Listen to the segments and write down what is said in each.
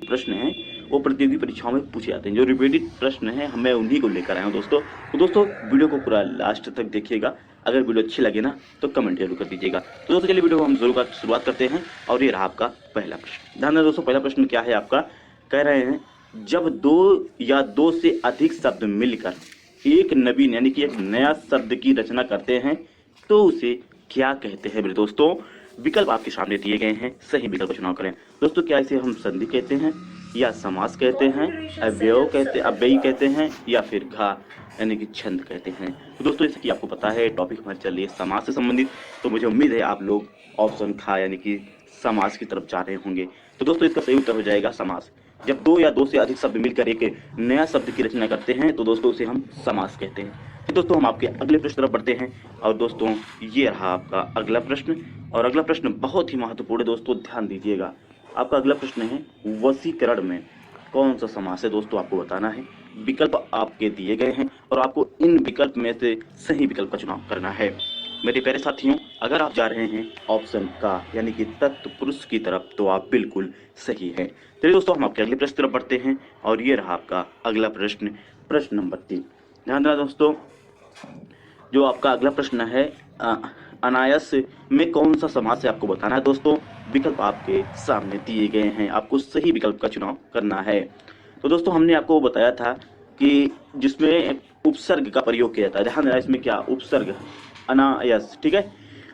प्रश्न हैं वो प्रतियोगी परीक्षाओं में पूछे जाते हैं। जो रिपीटेड प्रश्न हैं मैं उन्हीं को लेकर आया हूँ दोस्तों। तो दोस्तों वीडियो को पूरा लास्ट तक देखिएगा। अगर वीडियो अच्छी लगे ना तो कमेंट जरूर कर दीजिएगा। तो दोस्तों चलिए वीडियो को हम जरूर शुरुआत करते हैं। और ये रहा आपका पहला प्रश्न। ध्यान दें दोस्तों, पहला प्रश्न क्या है आपका, कह रहे हैं जब दो या दो से अधिक शब्द मिलकर एक नवीन यानी कि एक नया शब्द की रचना करते हैं तो उसे क्या कहते हैं मेरे दोस्तों। विकल्प आपके सामने दिए गए हैं, सही विकल्प का चुनाव करें। दोस्तों क्या इसे हम संधि कहते हैं या समास कहते हैं, अव्ययी कहते हैं या फिर घा यानी कि छंद कहते हैं। तो दोस्तों जैसे कि आपको पता है टॉपिक हमारे चल रही है समास से संबंधित, तो मुझे उम्मीद है आप लोग ऑप्शन खा यानी कि समास की तरफ जा रहे होंगे। तो दोस्तों इसका सही उत्तर हो जाएगा समास। जब दो या दो से अधिक शब्द मिलकर एक नया शब्द की रचना करते हैं तो दोस्तों उसे हम समास कहते हैं। तो दोस्तों हम आपके अगले प्रश्न तरफ बढ़ते हैं। और दोस्तों ये रहा आपका अगला प्रश्न। और अगला प्रश्न बहुत ही महत्वपूर्ण है दोस्तों, ध्यान दीजिएगा। आपका अगला प्रश्न है वशीकरण में कौन सा समास है दोस्तों, आपको बताना है। विकल्प आपके दिए गए हैं और आपको इन विकल्प में से सही विकल्प का चुनाव करना है। मेरे प्यारे साथियों, अगर आप जा रहे हैं ऑप्शन का यानी कि तत्पुरुष की तरफ तो आप बिल्कुल सही हैं। चलिए दोस्तों हम आपके अगले प्रश्न तरफ बढ़ते हैं। और ये रहा आपका अगला प्रश्न, प्रश्न नंबर 3। ध्यान देना दोस्तों, जो आपका अगला प्रश्न है अनायास में कौन सा समास है आपको बताना है दोस्तों। विकल्प आपके सामने दिए गए हैं, आपको सही विकल्प का चुनाव करना है। तो दोस्तों हमने आपको बताया था कि जिसमें उपसर्ग का प्रयोग किया जाता है। ध्यान देना इसमें क्या उपसर्ग, अनायास, ठीक है।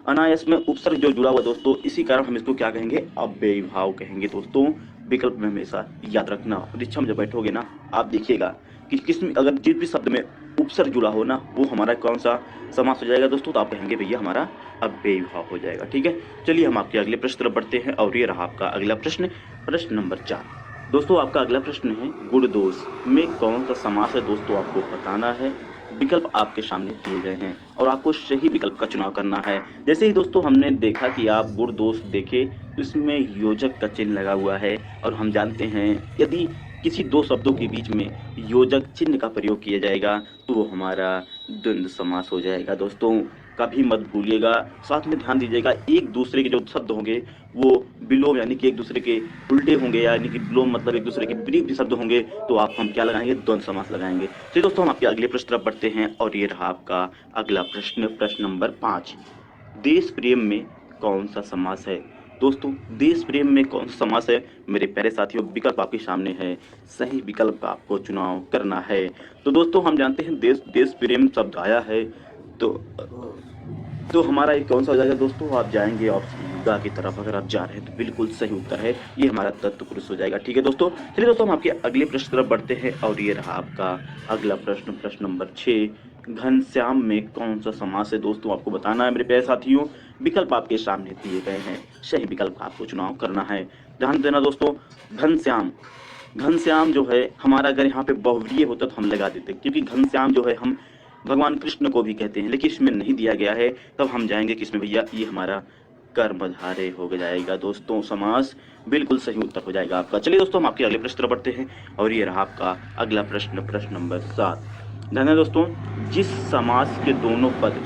अनायास में उपसर्ग जो जुड़ा हुआ दोस्तों, इसी कारण हम इसको क्या कहेंगे, अव्ययी भाव कहेंगे दोस्तों। विकल्प में हमेशा याद रखना। परीक्षा में जब बैठोगे ना आप देखिएगा कि किसमें अगर जिस भी शब्द में उपसर्ग जुड़ा हो ना वो हमारा कौन सा समास हो जाएगा दोस्तों, तो आप कहेंगे भैया हमारा अव्ययी भाव हो जाएगा, ठीक है। चलिए हम आपके अगले प्रश्न तरफ बढ़ते हैं। और ये रहा आपका अगला प्रश्न, प्रश्न नंबर 4। दोस्तों आपका अगला प्रश्न है गुण दोष में कौन सा समास है दोस्तों, आपको बताना है। विकल्प आपके सामने दिए गए हैं और आपको सही विकल्प का चुनाव करना है। जैसे ही दोस्तों हमने देखा कि आप गुण दोष देखे तो इसमें योजक का चिन्ह लगा हुआ है और हम जानते हैं यदि किसी दो शब्दों के बीच में योजक चिन्ह का प्रयोग किया जाएगा तो वो हमारा द्वंद्व समास हो जाएगा दोस्तों। कभी मत भूलिएगा, साथ में ध्यान दीजिएगा, एक दूसरे के जो शब्द होंगे वो विलोम यानी कि एक दूसरे के उल्टे होंगे, यानी कि विलोम मतलब एक दूसरे के विपरीत शब्द होंगे तो आप हम क्या लगाएंगे, द्वंद्व समास लगाएंगे। चलिए दोस्तों हम आपके अगले प्रश्न तरफ बढ़ते हैं। और ये रहा आपका अगला प्रश्न, प्रश्न नंबर 5। देश प्रेम में कौन सा समास है दोस्तों। देश प्रेम में कौन सा समास है मेरे प्यारे साथियों, विकल्प आपके सामने है, सही विकल्प का आपको चुनाव करना है। तो दोस्तों हम जानते हैं देश प्रेम शब्द आया है तो हमारा ये कौन सा हो जाएगा दोस्तों, आप जाएंगे ऑप्शन गा की तरफ। अगर आप जा रहे हैं तो बिल्कुल सही उत्तर है, ये हमारा तत्पुरुष हो जाएगा, ठीक है दोस्तों। चलिए दोस्तों हम आपके अगले प्रश्न तरफ बढ़ते हैं। और ये रहा आपका अगला प्रश्न, प्रश्न नंबर 6। घनश्याम में कौन सा समास है दोस्तों, आपको बताना है मेरे प्यारे साथियों। विकल्प आपके सामने दिए गए हैं, सही विकल्प का आपको चुनाव करना है। ध्यान देना दोस्तों, घनश्याम, घनश्याम जो है हमारा अगर यहाँ पे बहुव्रीहि होता तो हम लगा देते, क्योंकि घनश्याम जो है हम भगवान कृष्ण को भी कहते हैं, लेकिन इसमें नहीं दिया गया है। तब हम जाएंगे किसमें भैया, ये हमारा कर्मधारय हो जाएगा दोस्तों समास, बिल्कुल सही उत्तर हो जाएगा आपका। चलिए दोस्तों हम आपके अगले प्रश्न तरफ बढ़ते हैं। और ये रहा आपका अगला प्रश्न, प्रश्न नंबर 7। ध्यान दें दोस्तों, जिस समास के दोनों पद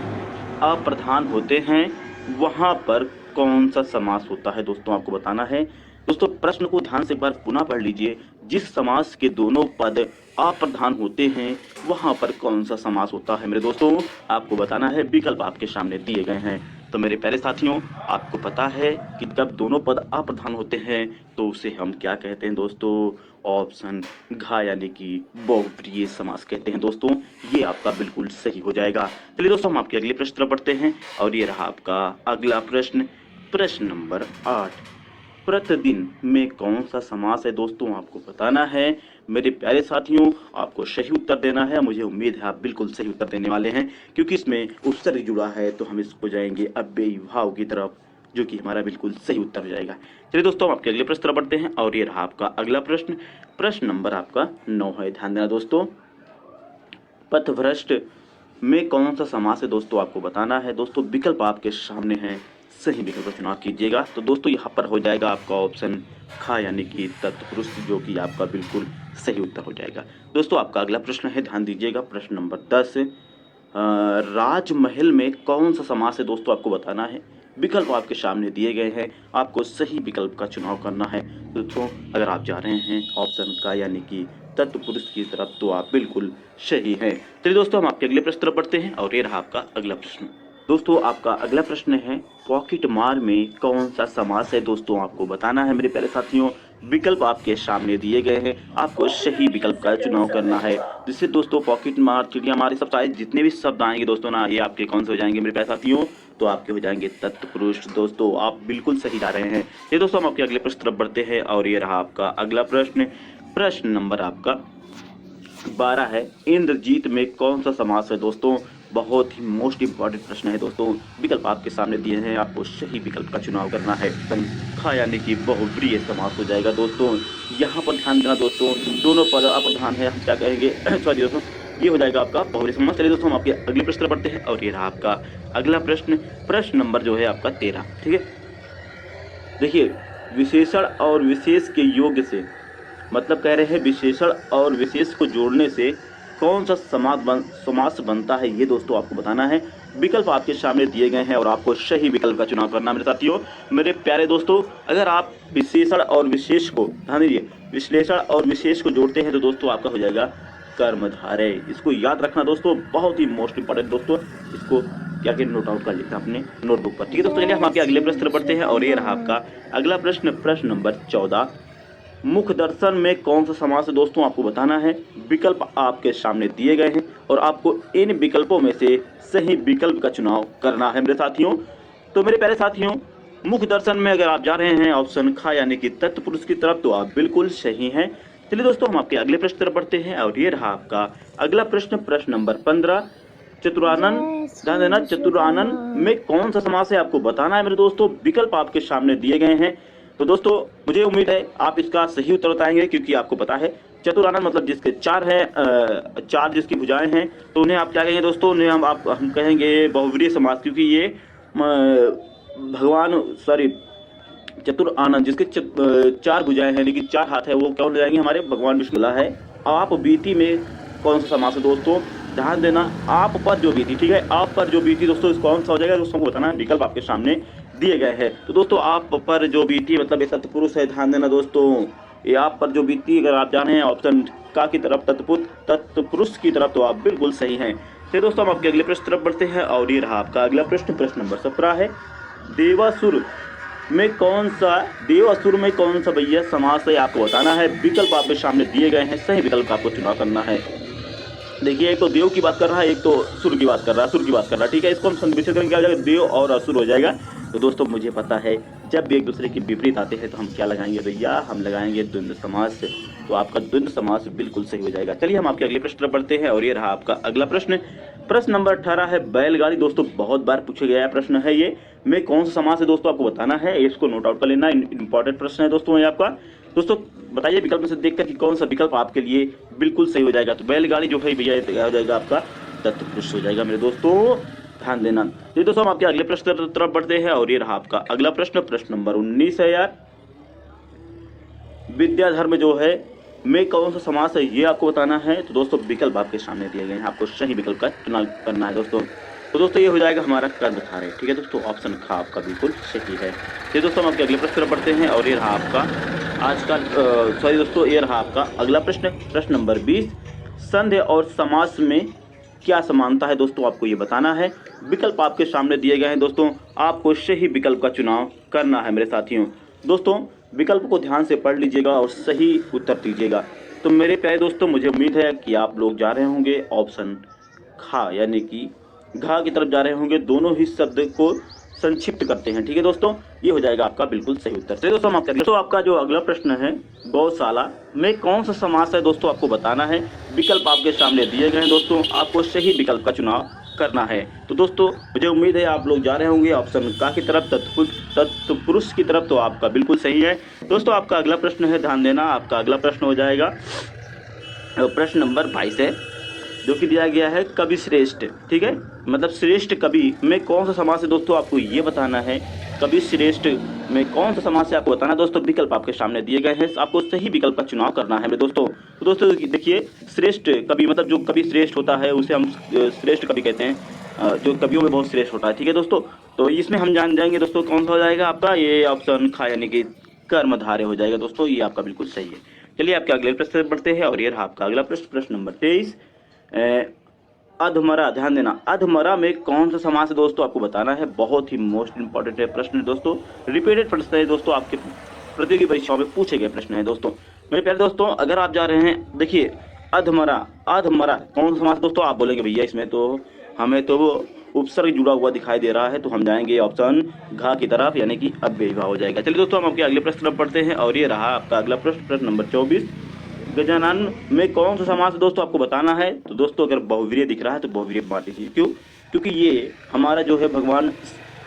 अप्रधान होते हैं वहां पर कौन सा समास होता है दोस्तों, आपको बताना है। दोस्तों प्रश्न को ध्यान से एक बार पुनः पढ़ लीजिए। जिस समास के दोनों पद अप्रधान होते हैं वहां पर कौन सा समास होता है मेरे दोस्तों, आपको बताना है। विकल्प आपके सामने दिए गए हैं। तो मेरे प्यारे साथियों, आपको पता है कि जब दोनों पद अप्रधान होते हैं तो उसे हम क्या कहते हैं दोस्तों, ऑप्शन घा यानी कि बहुप्रिय समास कहते हैं दोस्तों। ये आपका बिल्कुल सही हो जाएगा। चलिए दोस्तों हम आपके अगले प्रश्न तरफ बढ़ते हैं। और ये रहा आपका अगला प्रश्न, प्रश्न नंबर 8। प्रतिदिन में कौन सा समास है दोस्तों, आपको बताना है। मेरे प्यारे साथियों आपको सही उत्तर देना है, मुझे उम्मीद है आप बिल्कुल सही उत्तर देने वाले हैं, क्योंकि इसमें उपसर्ग जुड़ा है तो हम इसको जाएंगे अव्ययी भाव की तरफ, जो कि हमारा बिल्कुल सही उत्तर हो जाएगा। चलिए दोस्तों हम आपके अगले प्रश्न तरफ बढ़ते हैं। और ये रहा आपका अगला प्रश्न, प्रश्न नंबर आपका 9 है। ध्यान देना दोस्तों, पथभ्रष्ट में कौन सा समास है दोस्तों, आपको बताना है। दोस्तों विकल्प आपके सामने है, सही विकल्प का चुनाव कीजिएगा। तो दोस्तों यहाँ पर हो जाएगा आपका ऑप्शन खा यानी कि तत्पुरुष, जो कि आपका बिल्कुल सही उत्तर हो जाएगा। दोस्तों आपका अगला प्रश्न है, ध्यान दीजिएगा, प्रश्न नंबर 10। राजमहल में कौन सा समास है दोस्तों आपको बताना है। विकल्प आपके सामने दिए गए हैं, आपको सही विकल्प का चुनाव करना है। दोस्तों अगर आप जा रहे हैं ऑप्शन का यानी कि तत्पुरुष की तरफ तो आप बिल्कुल सही हैं। चलिए दोस्तों हम आपके अगले प्रश्न तरफ बढ़ते हैं और ये रहा आपका अगला प्रश्न। दोस्तों आपका अगला प्रश्न है पॉकेट मार में कौन सा समास है दोस्तों आपको बताना है मेरे प्यारे साथियों। विकल्प आपके सामने दिए गए हैं, आपको सही विकल्प का चुनाव करना है। जिससे दोस्तों पॉकेट मार, चिड़िया मार, सब सारे जितने भी शब्द आएंगे दोस्तों ना, ये आपके कौन से हो जाएंगे मेरे प्यारे साथियों, तो आपके हो जाएंगे तत्पुरुष। दोस्तों आप बिल्कुल सही जा रहे हैं। ये दोस्तों हम आपके अगले प्रश्न तरफ बढ़ते हैं और ये रहा आपका अगला प्रश्न। प्रश्न नंबर आपका 12 है, इंद्रजीत में कौन सा समास है दोस्तों। बहुत ही मोस्ट इंपॉर्टेंट प्रश्न है दोस्तों। विकल्प आपके सामने दिए हैं, आपको सही विकल्प का चुनाव करना है। खा यानी कि बहुव्रीहि समास हो जाएगा दोस्तों। यहाँ पर ध्यान देना दोस्तों, दोनों पद अप्रधान है, हम क्या कहेंगे सॉरी दोस्तों, ये हो जाएगा आपका बहुव्रीहि समास। चलिए दोस्तों हम आपके अगले प्रश्न पढ़ते हैं और ये रहा आपका अगला प्रश्न। प्रश्न नंबर जो है आपका 13, ठीक है। देखिए विशेषण और विशेष के योग से, मतलब कह रहे हैं विशेषण और विशेष को जोड़ने से कौन सा समास बनता है, ये दोस्तों आपको बताना है। विकल्प आपके सामने दिए गए हैं और आपको सही विकल्प का चुनाव करना है मेरे साथियों। मेरे प्यारे दोस्तों अगर आप विशेषण और विशेष को, ध्यान दीजिए, विश्लेषण और विशेष को जोड़ते हैं तो दोस्तों आपका हो जाएगा कर्मधारय। इसको याद रखना दोस्तों, बहुत ही मोस्ट इंपॉर्टेंट दोस्तों। इसको क्या कि नोट आउट कर लेते हैं अपने नोटबुक पर, ठीक है दोस्तों। चलिए हम आपके अगले प्रश्न पढ़ते हैं और ये रहा आपका अगला प्रश्न। प्रश्न नंबर 14, मुख दर्शन में कौन सा समास है दोस्तों आपको बताना है। विकल्प आपके सामने दिए गए हैं और आपको इन विकल्पों में से सही विकल्प का चुनाव करना है मेरे साथियों। तो मेरे प्यारे साथियों मुख दर्शन में अगर आप जा रहे हैं ऑप्शन खा यानी कि तत्पुरुष की तरफ तो आप बिल्कुल सही हैं। चलिए दोस्तों हम आपके अगले प्रश्न तरफ बढ़ते हैं और ये रहा आपका अगला प्रश्न। प्रश्न नंबर 15, चतुरानन, ध्यान देना, चतुरानन में कौन सा समास है आपको बताना है मेरे दोस्तों। विकल्प आपके सामने दिए गए हैं। तो दोस्तों मुझे उम्मीद है आप इसका सही उत्तर बताएंगे, क्योंकि आपको पता है चतुरानन मतलब जिसके चार है, चार जिसकी भुजाएं हैं, तो उन्हें आप क्या कहेंगे दोस्तों, उन्हें हम कहेंगे बहुव्रीहि समास, क्योंकि ये भगवान सॉरी चतुर आनंद जिसके चार भुजाएं हैं लेकिन चार हाथ है, वो कौन हो जाएंगे हमारे भगवान विष्णु है। आप बीती में कौन सा समास है दोस्तों, ध्यान देना, आप पर जो बीती, ठीक है, आप पर जो बीती दोस्तों इस कौन सा हो जाएगा दोस्तों को बताना है। विकल्प आपके सामने दिए गए हैं। तो दोस्तों आप पर जो बीती मतलब ये तत्पुरुष है, ध्यान देना दोस्तों, ये आप पर जो बीती अगर आप जाने हैं ऑप्शन का की तरफ तत्पुरुष की तरफ तो आप बिल्कुल सही हैं। तो दोस्तों हम आपके अगले प्रश्न तरफ बढ़ते हैं और ये रहा आपका अगला प्रश्न। प्रश्न नंबर 17 है, देवासुर में कौन सा भैया समास है आपको बताना है। विकल्प आपके सामने दिए गए हैं, सही विकल्प का आपको चुनाव करना है। देखिए एक तो देव की बात कर रहा है, एक तो सुर की बात कर रहा है, ठीक है। इसको हम संविच्छेद करेंगे, क्या हो जाएगा, देव और असुर हो जाएगा। तो दोस्तों मुझे पता है जब भी एक दूसरे के विपरीत आते हैं तो हम क्या लगाएंगे भैया, हम लगाएंगे द्वंद्व समास। तो आपका द्वंद्व समास बिल्कुल सही हो जाएगा। चलिए हम आपके अगले प्रश्न पर बढ़ते हैं और ये रहा आपका अगला प्रश्न। प्रश्न नंबर 18 है, बैलगाड़ी। दोस्तों बहुत बार पूछा गया प्रश्न है ये, में कौन सा समास है दोस्तों आपको बताना है। इसको नोट आउट कर लेना, इंपॉर्टेंट प्रश्न है दोस्तों ये आपका। दोस्तों बताइए विकल्प में से देखकर कि कौन सा विकल्प आपके लिए बिल्कुल सही हो जाएगा। तो बैलगाड़ी जो है भैया हो जाएगा आपका तत्पुरुष हो जाएगा मेरे दोस्तों, ध्यान देना। तो दोस्तों हम आपके अगले प्रश्न तरफ बढ़ते हैं और ये रहा आपका अगला प्रश्न। प्रश्न नंबर 19 है यार, विद्याधर्म जो है में कौन सा समास है ये आपको बताना है। तो दोस्तों विकल्प आपके सामने दिए गए हैं, आपको सही विकल्प का चुनाव करना है दोस्तों। तो दोस्तों ये हो जाएगा हमारा कर्मधारय, ठीक है दोस्तों, ऑप्शन खा आपका बिल्कुल सही है। ये दोस्तों हम आपके अगले प्रश्न बढ़ते हैं और ये रहा आपका आज का सॉरी दोस्तों ये रहा आपका अगला प्रश्न। प्रश्न नंबर 20, संधि और समास में क्या समानता है दोस्तों आपको ये बताना है। विकल्प आपके सामने दिए गए हैं दोस्तों, आपको सही विकल्प का चुनाव करना है मेरे साथियों। दोस्तों विकल्प को ध्यान से पढ़ लीजिएगा और सही उत्तर दीजिएगा। तो मेरे प्यारे दोस्तों मुझे उम्मीद है कि आप लोग जा रहे होंगे ऑप्शन खा यानी कि घा की तरफ जा रहे होंगे। दोनों ही शब्द को संक्षिप्त करते हैं, ठीक है दोस्तों, ये हो जाएगा आपका बिल्कुल सही उत्तर। तो दोस्तों हम आपका आपका जो अगला प्रश्न है, गौशाला में कौन सा समास है दोस्तों आपको बताना है। विकल्प आपके सामने दिए गए हैं दोस्तों, आपको सही विकल्प का चुनाव करना है। तो दोस्तों मुझे उम्मीद है आप लोग जा रहे होंगे ऑप्शन का की तरफ तत्पुरुष की तरफ, तो आपका बिल्कुल सही है। दोस्तों आपका अगला प्रश्न है, ध्यान देना, आपका अगला प्रश्न हो जाएगा प्रश्न नंबर 22 है, जो कि दिया गया है कवि श्रेष्ठ, ठीक है, मतलब श्रेष्ठ कवि में कौन सा समास है दोस्तों आपको ये बताना है। कवि श्रेष्ठ में कौन सा समास है आपको बताना है दोस्तों। विकल्प आपके सामने दिए गए हैं, आपको सही विकल्प का चुनाव करना है मेरे दोस्तों। तो दोस्तों देखिए, श्रेष्ठ कवि मतलब जो कवि श्रेष्ठ होता है उसे हम श्रेष्ठ कवि कहते हैं, जो कवियों में बहुत श्रेष्ठ होता है। ठीक है दोस्तों, तो इसमें हम जान जाएंगे दोस्तों कौन सा हो जाएगा आपका, ये ऑप्शन खा यानी कि कर्मधारय हो जाएगा दोस्तों, ये आपका बिल्कुल सही है। चलिए आपके अगले प्रश्न बढ़ते हैं और ये रहा आपका अगला प्रश्न, प्रश्न नंबर 23। अधमरा, ध्यान देना, अधमरा में कौन सा समास है दोस्तों आपको बताना है। बहुत ही मोस्ट इंपॉर्टेंट है प्रश्न है दोस्तों, रिपीटेड प्रश्न है दोस्तों, आपके प्रतियोगी परीक्षाओं में पूछे गए प्रश्न है दोस्तों। मेरे प्यारे दोस्तों, अगर आप जा रहे हैं, देखिए अधमरा, अधमरा कौन सा समास दोस्तों, आप बोलेंगे भैया इसमें तो हमें तो वो उपसर्ग जुड़ा हुआ दिखाई दे रहा है, तो हम जाएंगे ऑप्शन घा की तरफ यानी कि अव्ययी भाव हो जाएगा। चलिए दोस्तों हम आपके अगले प्रश्न पर पढ़ते हैं और ये रहा आपका अगला प्रश्न, प्रश्न नंबर 24। गजानन में कौन सा समास दोस्तों आपको बताना है। तो दोस्तों अगर बहुवीर्य दिख रहा है तो बहुवीर्य मान लीजिए, क्यों, क्योंकि ये हमारा जो है भगवान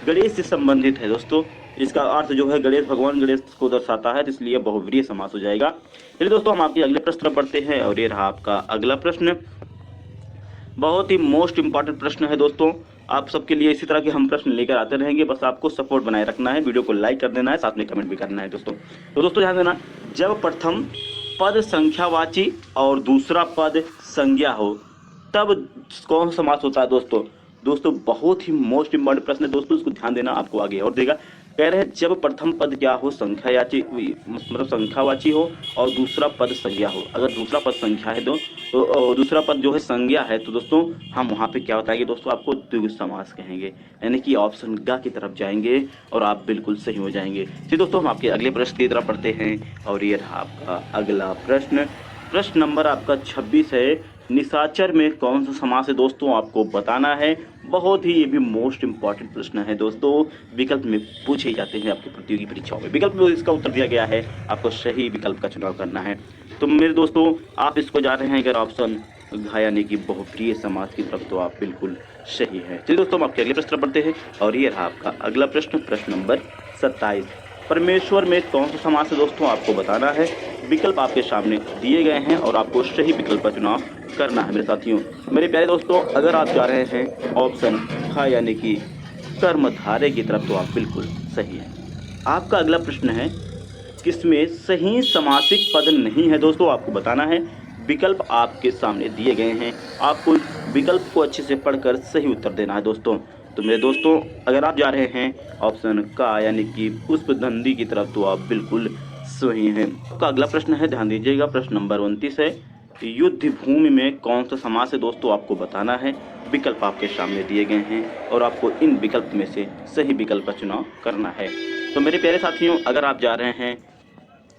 गणेश से संबंधित है दोस्तों, इसका अर्थ जो है गणेश, भगवान गणेश को दर्शाता है, तो इसलिए बहुवीर्य समास हो जाएगा। चलिए दोस्तों हम आपके अगले प्रश्न पर पढ़ते हैं और ये रहा आपका अगला प्रश्न, बहुत ही मोस्ट इंपॉर्टेंट प्रश्न है दोस्तों। आप सबके लिए इसी तरह के हम प्रश्न लेकर आते रहेंगे, बस आपको सपोर्ट बनाए रखना है, वीडियो को लाइक कर देना है, साथ में कमेंट भी करना है दोस्तों। तो दोस्तों ध्यान देना, जब प्रथम पद संख्यावाची और दूसरा पद संज्ञा हो तब कौन सा समास होता है दोस्तों। दोस्तों बहुत ही मोस्ट इंपॉर्टेंट प्रश्न है दोस्तों, इसको ध्यान देना, आपको आगे और देगा। कह रहे हैं जब प्रथम पद क्या हो, संख्यावाची, मतलब संख्यावाची हो और दूसरा पद संज्ञा हो। अगर दूसरा पद संख्या है तो दूसरा पद जो है संज्ञा है, तो दोस्तों हम वहाँ पे क्या बताएंगे दोस्तों, आपको द्विगु समास कहेंगे, यानी कि ऑप्शन ग की तरफ जाएंगे और आप बिल्कुल सही हो जाएंगे। तो दोस्तों हम आपके अगले प्रश्न की तरफ पढ़ते हैं और ये रहा आपका अगला प्रश्न, प्रश्न नंबर आपका 26 है। निशाचर में कौन सा समास है दोस्तों आपको बताना है। बहुत ही ये भी मोस्ट इंपॉर्टेंट प्रश्न है दोस्तों, विकल्प में पूछे जाते हैं आपके प्रतियोगी परीक्षाओं में, विकल्प में इसका उत्तर दिया गया है, आपको सही विकल्प का चुनाव करना है। तो मेरे दोस्तों आप इसको जा रहे हैं अगर ऑप्शन घा यानी कि बहुप्रिय समास की तरफ, तो आप बिल्कुल सही है। चलिए दोस्तों हम आपके अगले प्रश्न पढ़ते हैं और ये रहा आपका अगला प्रश्न, प्रश्न नंबर 27। परमेश्वर में कौन सा समास है दोस्तों आपको बताना है। विकल्प आपके सामने दिए गए हैं और आपको सही विकल्प का चुनाव करना है मेरे साथियों। मेरे प्यारे दोस्तों अगर आप जा रहे हैं ऑप्शन खा यानी कि कर्मधारय की तरफ, तो आप बिल्कुल सही हैं। आपका अगला प्रश्न है, किसमें सही समासिक पद नहीं है दोस्तों आपको बताना है। विकल्प आपके सामने दिए गए हैं, आपको विकल्प को अच्छे से पढ़कर सही उत्तर देना है दोस्तों। तो मेरे दोस्तों अगर आप जा रहे हैं ऑप्शन का यानी कि पुष्पदंडी की तरफ, तो आप बिल्कुल सही हैं। आपका अगला प्रश्न है, ध्यान दीजिएगा, प्रश्न नंबर 29 है। युद्ध भूमि में कौन सा समास है दोस्तों आपको बताना है। विकल्प आपके सामने दिए गए हैं और आपको इन विकल्प में से सही विकल्प का चुनाव करना है। तो मेरे प्यारे साथियों अगर आप जा रहे हैं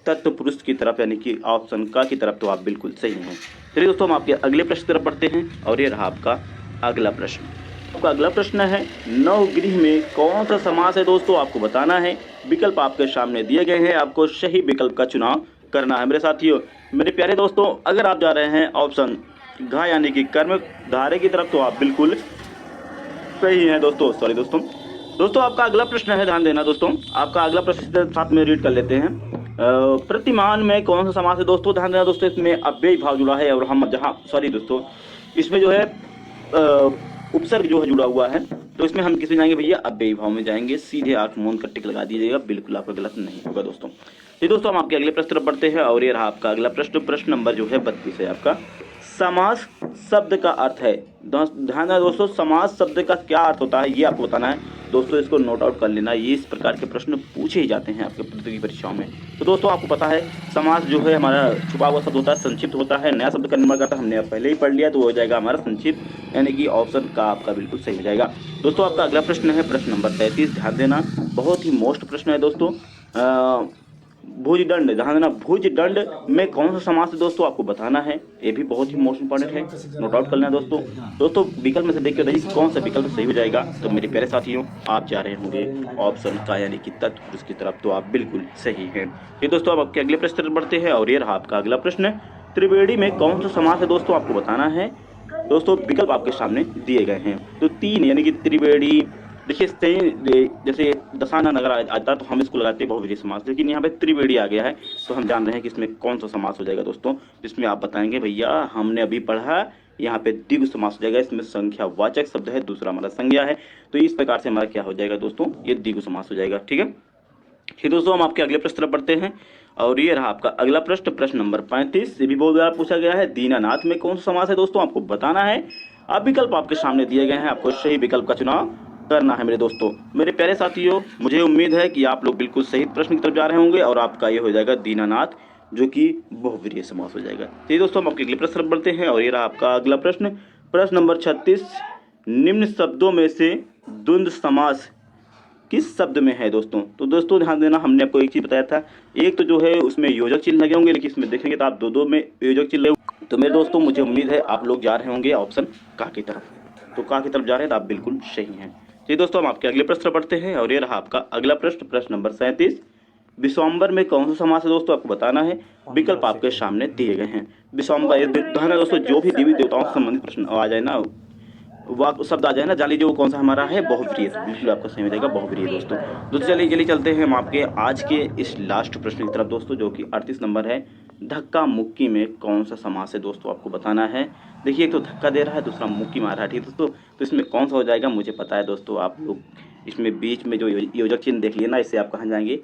तत्पुरुष की तरफ यानी कि ऑप्शन का की तरफ, तो आप बिल्कुल सही हैं। चलिए दोस्तों हम आपके अगले प्रश्न की तरफ पढ़ते हैं और ये रहा आपका अगला प्रश्न। आपका अगला प्रश्न है, नवगृह में कौन सा समास है दोस्तों आपको बताना है। विकल्प आपके सामने दिए गए हैं, आपको सही विकल्प का चुनाव करना है मेरे साथियों। मेरे प्यारे दोस्तों अगर आप जा रहे हैं ऑप्शन घा यानी कि कर्मधारय की तरफ, तो आप बिल्कुल सही हैं दोस्तों। सॉरी दोस्तों आपका अगला प्रश्न है, ध्यान देना दोस्तों, आपका अगला प्रश्न साथ में रीड कर लेते हैं। प्रतिमान में कौन सा समास है दोस्तों, ध्यान देना दोस्तों, इसमें अव्ययी भाव जुड़ा है और हम जहाँ सॉरी दोस्तों इसमें जो है उपसर्ग जो है जुड़ा हुआ है, तो इसमें हम किसमें जाएंगे भैया, अव्ययी भाव में जाएंगे। सीधे आंख मूंद कर टिक लगा दीजिएगा, बिल्कुल आपका गलत नहीं होगा दोस्तों। ये दोस्तों हम आपके अगले प्रश्न पर पढ़ते हैं और ये रहा आपका अगला प्रश्न, प्रश्न नंबर जो है 32 है आपका। समास शब्द का अर्थ है, ध्यान देना दोस्तों, समास शब्द का क्या अर्थ होता है ये आपको बताना है दोस्तों, इसको नोट आउट कर लेना, ये इस प्रकार के प्रश्न पूछे ही जाते हैं आपके प्रतियोगी परीक्षाओं में। तो दोस्तों आपको पता है समास जो है हमारा छुपा हुआ शब्द होता है, संक्षिप्त होता है, नया शब्द का निर्माण करता है, हमने पहले ही पढ़ लिया, तो हो जाएगा हमारा संक्षिप्त, यानी कि ऑप्शन का आपका बिल्कुल सही हो जाएगा। दोस्तों आपका अगला प्रश्न है प्रश्न नंबर 33, ध्यान देना, बहुत ही मोस्ट प्रश्न है दोस्तों। भुजदंड, ध्यान देना, भुजदंड में कौन सा समास है दोस्तों आपको बताना है, ये भी बहुत ही मोस्ट इंपॉर्टेंट है, नोट आउट कर लेना दोस्तों विकल्प में से देख के बताइए कौन सा विकल्प सही हो जाएगा। तो मेरे प्यारे साथियों आप जा रहे होंगे ऑप्शन का यानी कि तत्पुरुष की तरफ, तो आप बिल्कुल सही हैं। ये दोस्तों आप आपके अगले प्रश्न बढ़ते हैं और ये रहा आपका अगला प्रश्न, त्रिवेणी में कौन सा समास है दोस्तों आपको बताना है। दोस्तों विकल्प आपके सामने दिए गए हैं, तो तीन यानी कि त्रिवेणी, देखिए जैसे दशाना नगर आता है तो हम इसको लगाते हैं बहुव्रीहि समास, लेकिन यहाँ पे त्रिवेणी आ गया है, तो हम जान रहे हैं कि इसमें कौन सा समास हो जाएगा दोस्तों। इसमें आप बताएंगे भैया हमने अभी पढ़ा यहाँ पे द्विगु समास हो जाएगा। इसमें संख्यावाचक शब्द है, दूसरा हमारा संज्ञा है, तो इस प्रकार से हमारा क्या हो जाएगा दोस्तों, ये द्विगु समास हो जाएगा। ठीक है, फिर दोस्तों हम आपके अगले प्रश्न तरफ बढ़ते हैं और ये रहा आपका अगला प्रश्न, प्रश्न नंबर 35। ये भी बहुत बार पूछा गया है, दीनानाथ में कौन सा समास है दोस्तों, आपको बताना है। अब विकल्प आपके सामने दिए गए हैं, आपको सही विकल्प का चुनाव करना है मेरे दोस्तों। मेरे प्यारे साथियों, मुझे उम्मीद है कि आप लोग बिल्कुल सही प्रश्न की तरफ जा रहे होंगे और आपका ये हो जाएगा दीनानाथ, जो कि बहुव्रीहि समास हो जाएगा। चलिए दोस्तों हम आपके अगले प्रश्न तरफ बढ़ते हैं और ये रहा आपका अगला प्रश्न, प्रश्न नंबर 36। निम्न शब्दों में से द्वंद्व समास किस शब्द में है दोस्तों। तो दोस्तों ध्यान देना, हमने आपको एक चीज़ बताया था, एक तो जो है उसमें योजक चिन्ह लगे होंगे, लेकिन इसमें देखेंगे तो आप दो में योजक चिन्ह लगे। तो मेरे दोस्तों मुझे उम्मीद है आप लोग जा रहे होंगे ऑप्शन का की तरफ, तो का की तरफ जा रहे हैं तो आप बिल्कुल सही हैं। चलिए दोस्तों हम आपके अगले प्रश्न बढ़ते हैं और ये रहा आपका अगला प्रश्न, प्रश्न नंबर 37। विश्वम्बर में कौन सा समास है दोस्तों, आपको बताना है। विकल्प आपके सामने दिए गए हैं। विश्वम्बर ध्यान है दोस्तों, जो भी देवी देवताओं से संबंधित प्रश्न आ जाए ना, वाक शब्द आ जाए ना, जान लीजिए वो कौन सा हमारा है, बहुव्रीहि, बिल्कुल आपको सही मिलेगा बहुव्रीहि दोस्तों। चलिए चलते हैं हम आपके आज के इस लास्ट प्रश्न की तरफ दोस्तों, जो कि 38 नंबर है। धक्का मुक्की में कौन सा समास है दोस्तों, आपको बताना है। देखिए एक तो धक्का दे रहा है, दूसरा मुक्की मार रहा है, ठीक है दोस्तों। तो इसमें कौन सा हो जाएगा मुझे पता है दोस्तों, आप लोग इसमें बीच में जो योजक चिन्ह देख लिए ना, इससे आप कहाँ जाएंगे,